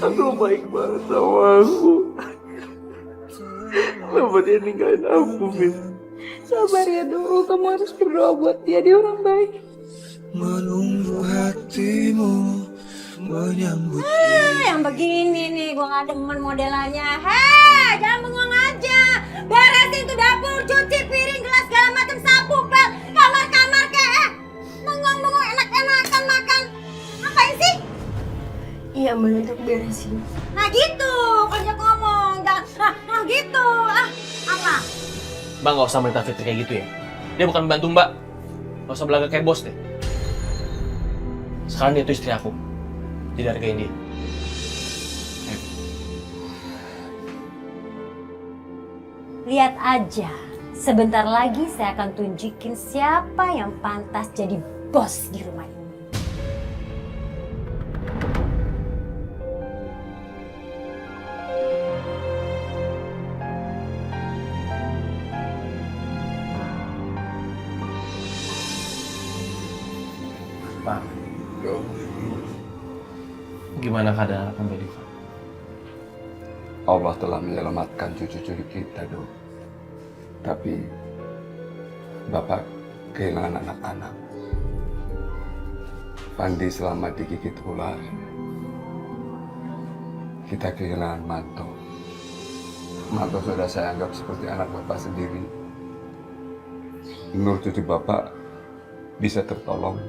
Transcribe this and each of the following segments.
Aku baik banget sama aku. Kenapa dia ninggalin aku, Min? Sabar ya dulu, kamu harus berdoa buat dia orang baik. Menunggu hatimu menyambut Yang begini nih, gue gak demen modelannya. Hei, jangan bengong aja. Beresin tuh dapur, cuci piring, gelas, segala macam, sapu, pel, kamar-kamar kayak. Bengong-bengong, enak-enakan makan. Ngapain sih? Iya, Mbak, untuk beresin. Nah gitu, kalau dia ngomong. Jangan, nah gitu. Apa? Mbak nggak usah merintah Fitri kayak gitu ya. Dia bukan membantu Mbak. Nggak usah belaga kayak bos deh. Sekarang dia itu istri aku. Jadi hargain dia. Lihat aja, sebentar lagi saya akan tunjukin siapa yang pantas jadi bos di rumah ini. Pak, gimana keadaan Mbak Diva? Allah telah menyelamatkan cucu-cucu kita, Dok. Tapi Bapak kehilangan anak-anak. Pandi selamat digigit ular. Kita kehilangan Manto. Manto sudah saya anggap seperti anak Bapak sendiri. Nur cucu Bapak bisa tertolong.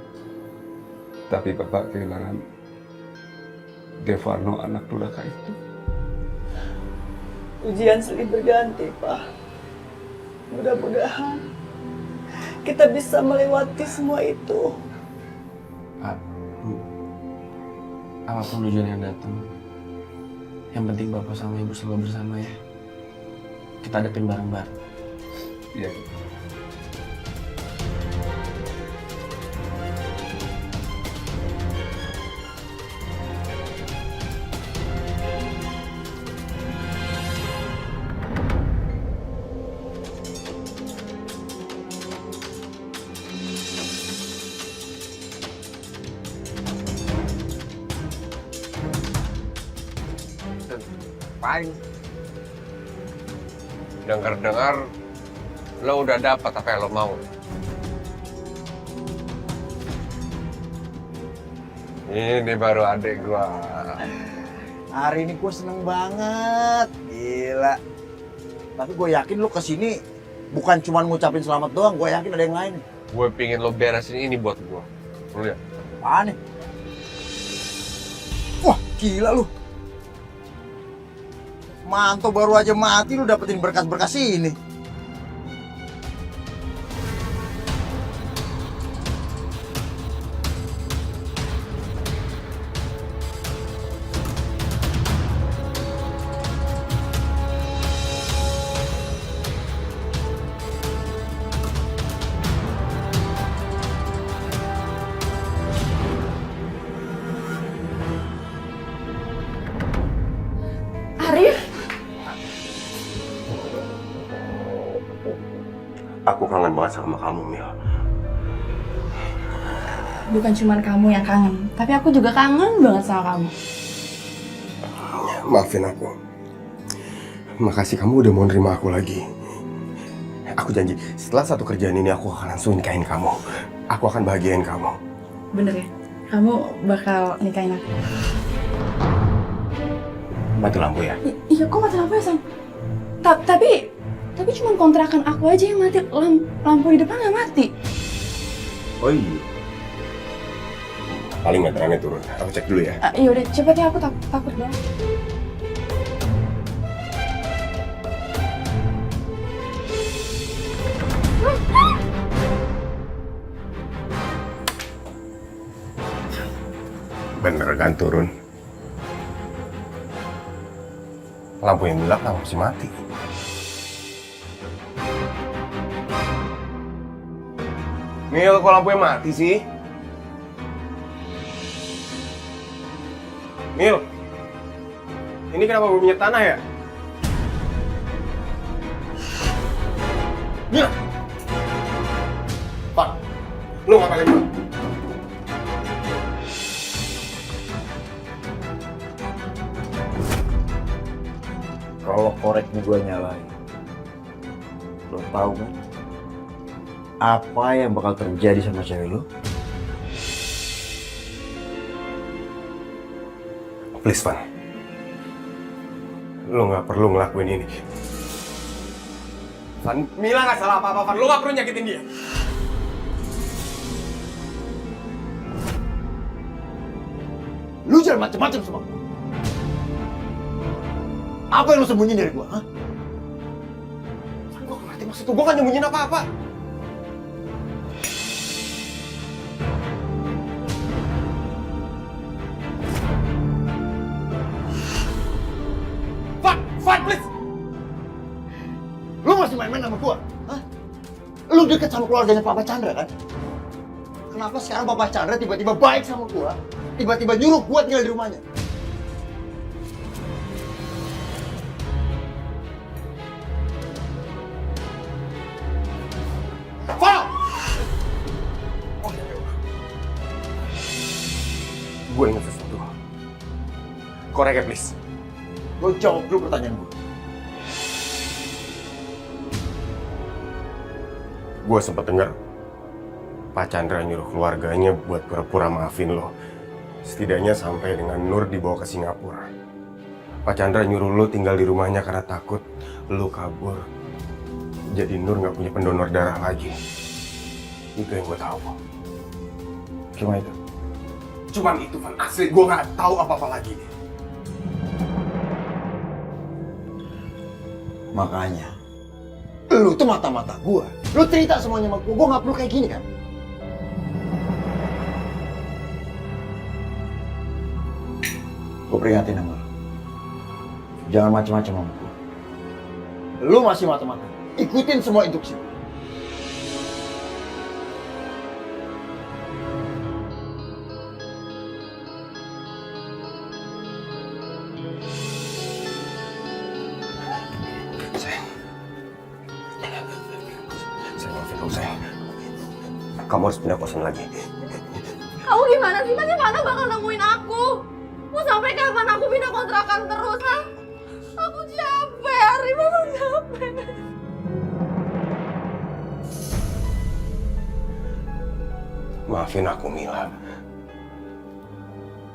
Tapi Bapak kehilangan Devano, anak durhaka itu. Ujian silih berganti, Pak. Mudah-mudahan kita bisa melewati semua itu. Pak, Bu, apapun ujian yang datang, yang penting Bapak sama Ibu selalu bersama ya. Kita hadapin bareng-bareng. Iya. Paling dengar-dengar lo udah dapat apa yang lo mau. Ini baru adik gua. Hari ini gue seneng banget, gila. Tapi gue yakin lo kesini bukan cuma ngucapin selamat doang, gue yakin ada yang lain. Gue pingin lo beresin ini buat gua. Lo lihat. Apaan nih? Wah, gila lu. Manto baru aja mati lu dapetin berkas-berkas ini. Arif, Aku kangen banget sama kamu, Mil. bukan cuma kamu yang kangen, tapi aku juga kangen banget sama kamu. Maafin aku. Makasih kamu udah mau nerima aku lagi. Aku janji, setelah satu kerjaan ini aku akan langsung nikahin kamu. Aku akan bahagiain kamu. Bener ya? Kamu bakal nikahin aku? Mati lampu ya? Iya, kok mati lampu ya, Sam? Tapi cuma kontrakan aku aja yang mati, lampu di depan nggak mati. Oh iya. Paling meterannya turun. Aku cek dulu ya. Iya udah, cepet ya, aku takut banget. Bener kan turun. Lampu yang belakang masih mati. Mil, kok lampunya mati sih? Mil, ini kenapa bunyinya tanah ya? Mil! Pak, lu ngapain, Pak? gue nyalain. Lo tahu kan apa yang bakal terjadi sama cewek lo? Please, Van. Lo nggak perlu ngelakuin ini. Van, Mila nggak salah apa-apa, Van. Lo nggak perlu nyakitin dia. Lu jangan macem-macem sama gue. Apa yang lu sembunyiin dari gue, hah? Van, gue ngerti maksud gue kan nyembunyiin apa-apa. Van, please. Lu masih main-main sama gue, hah? Lu deket sama keluarganya Papa Chandra kan? Kenapa sekarang Papa Chandra tiba-tiba baik sama gue? Tiba-tiba nyuruh gue tinggal di rumahnya? Val! Oh, ya Allah. Gue ingat sesuatu. Korek ya, please. Gue jawab dulu pertanyaan gue. Gue sempat dengar Pak Chandra nyuruh keluarganya buat pura-pura maafin lo. Setidaknya sampai dengan Nur dibawa ke Singapura. Pak Chandra nyuruh lo tinggal di rumahnya karena takut lo kabur. Jadi Nur nggak punya pendonor darah lagi. Itu yang gue tahu. Cuma itu. Cuman itu, Van. Asli, gue nggak tahu apa-apa lagi. Makanya, lu tuh mata-mata gue. Lu cerita semuanya sama gue gak perlu kayak gini kan? Gue peringatin sama lu. Jangan macam-macam sama gue. Lu masih mata-mata. Ikutin semua instruksi. Kamu harus pindah kosan lagi. Kamu gimana sih? Pasti Fano bakal nemuin aku. Mau sampai kapan aku pindah kontrakan terus, ha? Aku capek, Arif, aku capek. Maafin aku, Mila.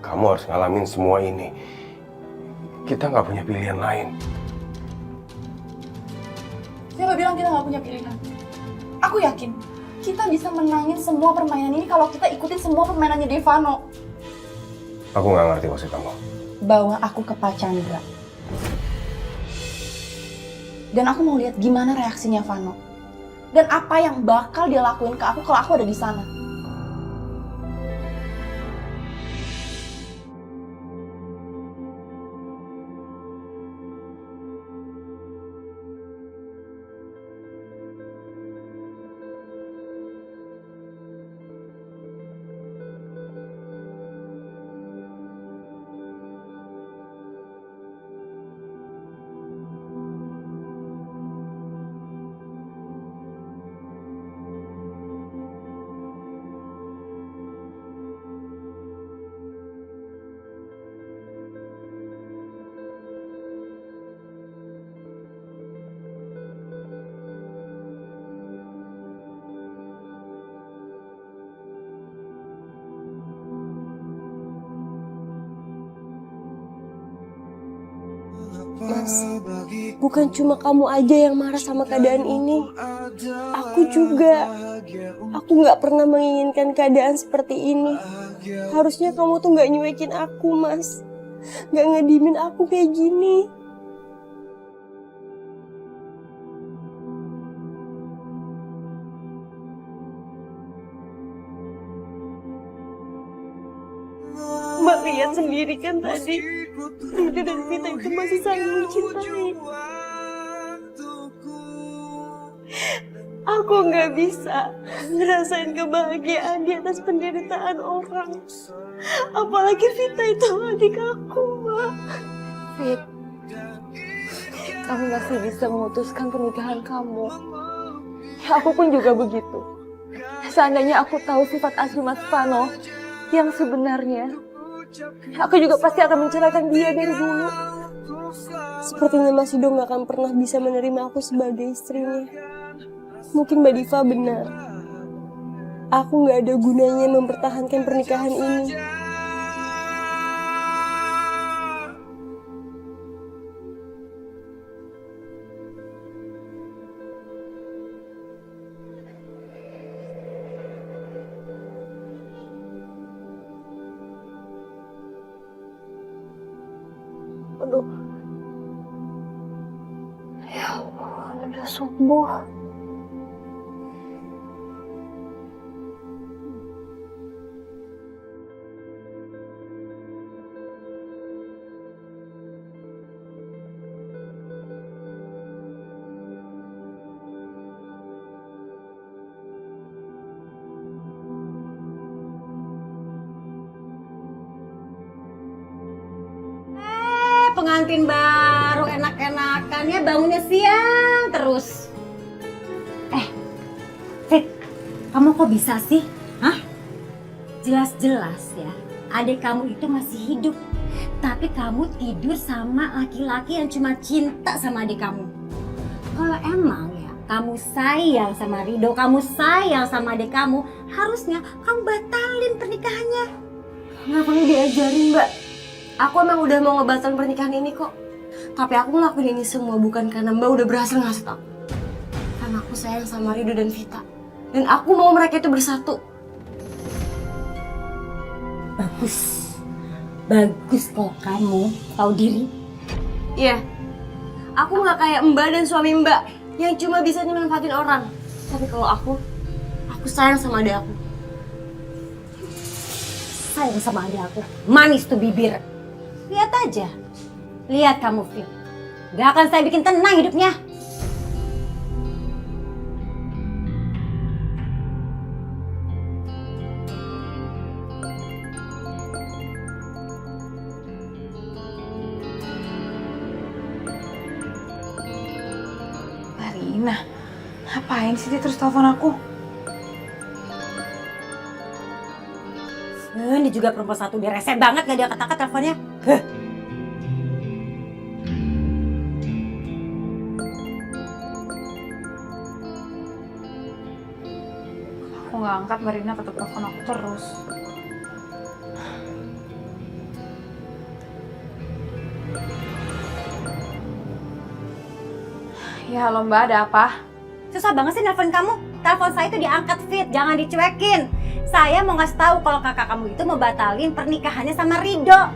Kamu harus ngalamin semua ini. Kita nggak punya pilihan lain. Siapa bilang kita nggak punya pilihan? Aku yakin kita bisa menangin semua permainan ini kalau kita ikutin semua permainannya Devano. Aku nggak ngerti maksud kamu. Bawa aku ke Pak Chandra. Dan aku mau lihat gimana reaksinya Vano. Dan apa yang bakal dia lakuin ke aku kalau aku ada di sana. Mas, bukan cuma kamu aja yang marah sama keadaan ini. Aku juga. Aku gak pernah menginginkan keadaan seperti ini. Harusnya kamu tuh gak nyuekin aku, Mas. Gak ngedimin aku kayak gini. Mbak lihat sendiri kan tadi, Rudy dan Vita itu masih saling mencintai. Aku nggak bisa ngerasain kebahagiaan di atas penderitaan orang. Apalagi Vita itu adik aku, Mbak. Fit, kamu masih bisa memutuskan pernikahan kamu. Ya, aku pun juga begitu. Seandainya aku tahu sifat asli Mas Vano yang sebenarnya, aku juga pasti akan menceraikan dia dari dulu. Sepertinya Mas Rido gak akan pernah bisa menerima aku sebagai istrinya. Mungkin Mbak Diva benar. Aku gak ada gunanya mempertahankan pernikahan ini. Aduh. Ya Allah, udah subuh. Pengantin baru enak-enakan ya, bangunnya siang terus. Fit, kamu kok bisa sih? Hah? Jelas-jelas ya, adik kamu itu masih hidup. Tapi kamu tidur sama laki-laki yang cuma cinta sama adik kamu. Kalau emang ya kamu sayang sama Rido, kamu sayang sama adik kamu, harusnya kamu batalin pernikahannya. Nggak perlu diajarin, Mbak. Aku emang udah mau ngebatalin pernikahan ini kok. Tapi aku ngelakuin ini semua bukan karena Mbak udah berhasil ngasih tau. Karena aku sayang sama Rido dan Vita. Dan aku mau mereka itu bersatu. Bagus. Bagus kalau kamu tahu diri. Iya. Aku nggak kayak Mbak dan suami Mbak yang cuma bisa manfaatin orang. Tapi kalau aku sayang sama adik aku. Sayang sama adik aku. Manis tuh bibir. Lihat aja. Lihat kamu, Fit. Gak akan saya bikin tenang hidupnya. Marina, ngapain sih dia terus telepon aku? Ini juga perempuan satu, dia rese banget gak dia kata-kata teleponnya. Aku nggak angkat, Marina tetap telepon aku terus. Ya halo Mbak, ada apa? Susah banget sih nelfon kamu. Telepon saya itu diangkat, Fit, jangan dicuekin. Saya mau ngasih tahu kalau kakak kamu itu mau batalin pernikahannya sama Rido.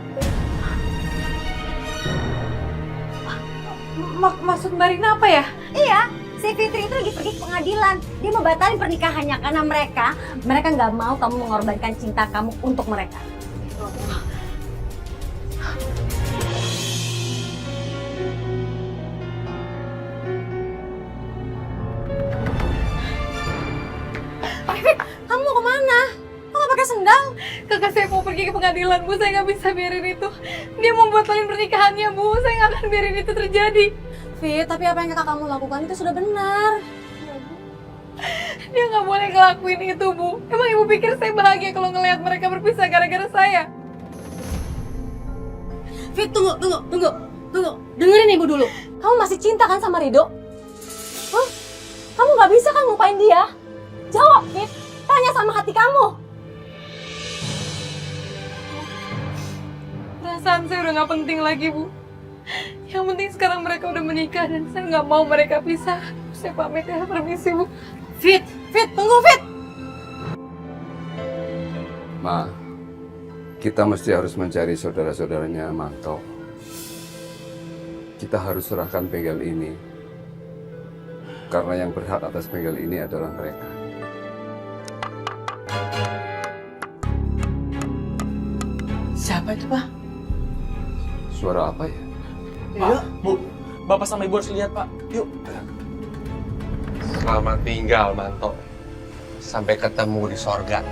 Maksud Mbak Rina apa ya? Iya, si Fitri itu lagi pergi ke pengadilan. Dia mau batalin pernikahannya karena mereka nggak mau kamu mengorbankan cinta kamu untuk mereka. Kamu mau kemana? Kok nggak pakai sendal? Kakak saya mau pergi ke pengadilan, Bu. Saya nggak bisa biarin itu. Dia mau batalin pernikahannya, Bu. Saya nggak akan biarin itu terjadi. Fit, tapi apa yang kakak kamu lakukan itu sudah benar. Dia nggak boleh ngelakuin itu, Bu. Emang Ibu pikir saya bahagia kalau ngelihat mereka berpisah gara-gara saya? Fit, tunggu. Dengerin Ibu dulu. Kamu masih cinta kan sama Rido? Hah? Kamu nggak bisa kan ngupain dia? Jawab, Fit. Tanya sama hati kamu. Perasaan saya udah nggak penting lagi, Bu. Yang penting sekarang mereka udah menikah dan saya nggak mau mereka pisah. Saya pamit ya, permisi, Bu. Fit, tunggu, Fit. Ma, kita mesti harus mencari saudara-saudaranya Manto. Kita harus serahkan bengkel ini. Karena yang berhak atas bengkel ini adalah mereka. Siapa itu, Pak? Suara apa ya? Pak, Bu. Bapak sama Ibu harus lihat, Pak. Yuk. Selamat tinggal, Manto. Sampai ketemu di sorga.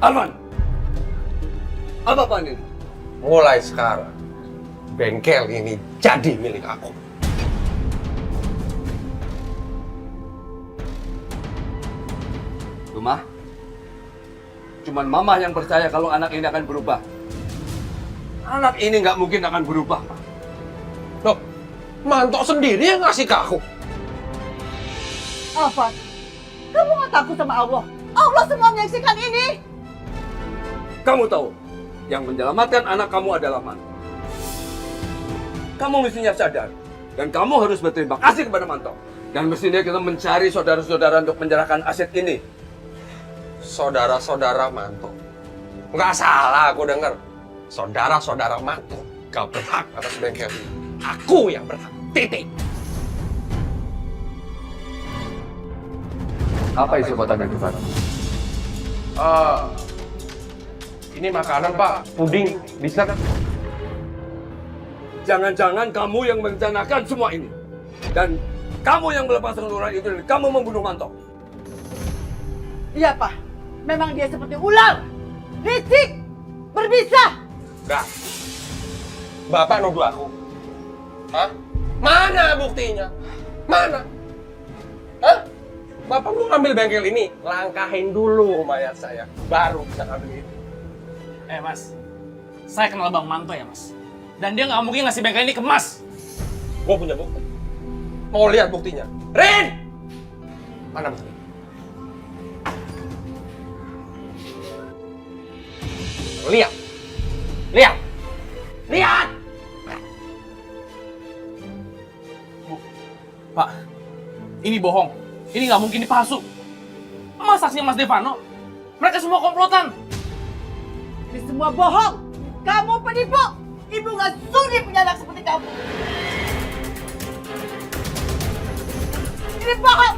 Arman! Apa ini? Mulai sekarang, bengkel ini jadi milik aku. Rumah? Cuman mama yang percaya kalau anak ini akan berubah. Anak ini nggak mungkin akan berubah. Loh, Manto sendiri yang ngasih ke aku. Alvan, kamu nggak takut sama Allah? Allah semua menyaksikan ini. Kamu tahu, yang menyelamatkan anak kamu adalah Manto. Kamu mestinya sadar. Dan kamu harus berterima kasih kepada Manto. Dan mestinya kita mencari saudara-saudara untuk menyerahkan aset ini. Saudara-saudara Manto. Nggak salah aku dengar. Saudara-saudara Manto gak berhak atas bengkel ini. Aku yang berhak. Titik. Apa isi kotak yang dibakar? Ini makanan, Pak. Puding, dessert. Jangan-jangan kamu yang merencanakan semua ini. Dan kamu yang melepaskan ular itu dan kamu membunuh Manto. Iya, Pak. Memang dia seperti ular. Licik. Berbisa. Enggak. Bapak nuduh aku. Hah? Mana buktinya? Mana? Hah? Bapak mau ngambil bengkel ini, langkahin dulu mayat saya. Baru bisa ngambil itu. Mas, saya kenal Bang Manto ya, Mas. Dan dia nggak mungkin ngasih bengkel ini ke Mas. Gue punya bukti. Mau lihat buktinya? Rin! Mana bukti? Lihat! Lihat! Lihat! Pak, ini bohong. Ini nggak mungkin dipalsu. Mas saksinya Mas Devano. Mereka semua komplotan. Ini semua bohong. Kamu penipu. Ibu nggak sudi punya anak seperti kamu. Ini bohong.